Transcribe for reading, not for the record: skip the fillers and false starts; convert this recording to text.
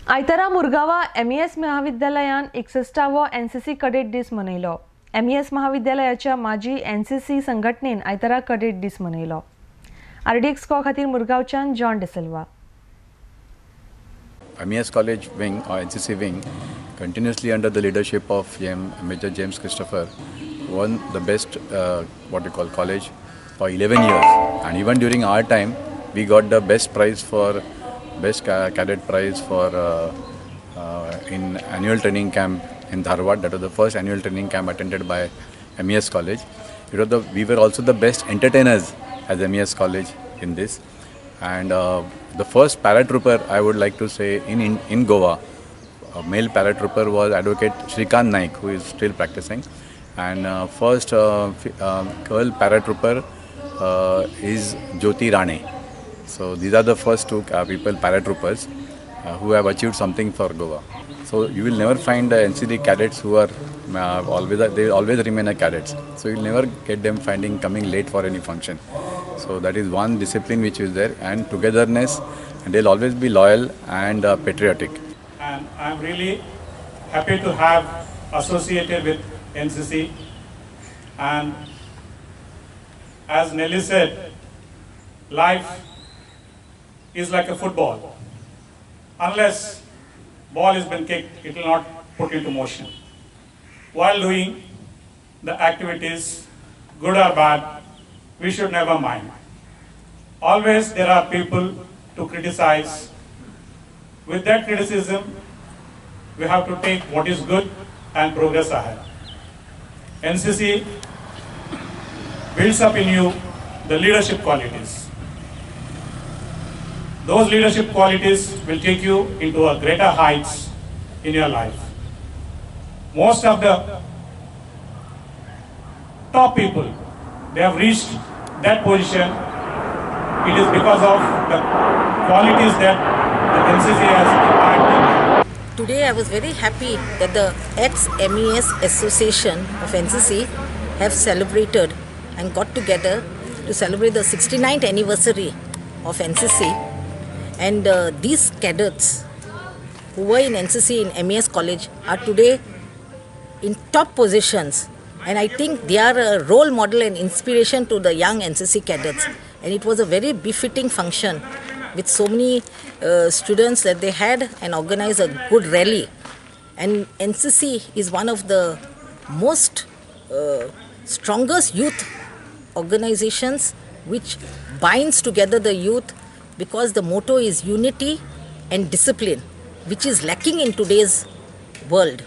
आयतारा मुरगांवा MES महाविद्यालयान 61वो NCC cadet दीस मनयलो. MES महाविद्यालयाच्या माजी NCC संघटनेन आयतारा कडेट दीस मनयलो. RDX को खातीर मुरगांवच्यान John D'Silva. MES College wing or NCC wing, continuously under the leadership of Major James Christopher, won the best what we call college for 11 years, and even during our time we got the best prize for best cadet prize for in annual training camp in Dharwad. That was the first annual training camp attended by MES College. We were also the best entertainers as MES College in this, and the first paratrooper, I would like to say, in Goa, a male paratrooper was Advocate Shrikant Naik, who is still practicing, and first girl paratrooper is Jyoti Rane. So these are the first two people, paratroopers, who have achieved something for Goa. So you will never find the NCC cadets who are they always remain a cadets. So you will never get them coming late for any function. So that is one discipline which is there, and togetherness, and they'll always be loyal and patriotic. And I'm really happy to have associated with NCC. And as Nelly said, life is like a football. Unless ball has been kicked, it will not put into motion. While doing the activities, good or bad, we should never mind. Always there are people to criticize. With that criticism, we have to take what is good and progress ahead. NCC builds up in you the leadership qualities. Those leadership qualities will take you into a greater heights in your life. Most of the top people, they have reached that position. It is because of the qualities that the NCC has imbibed. Today I was very happy that the ex-MES Association of NCC have celebrated and got together to celebrate the 69th anniversary of NCC. And these cadets who were in NCC in MES College are today in top positions. And I think they are a role model and inspiration to the young NCC cadets. And it was a very befitting function with so many students that they had and organized a good rally. And NCC is one of the most strongest youth organizations which binds together the youth, because the motto is unity and discipline, which is lacking in today's world.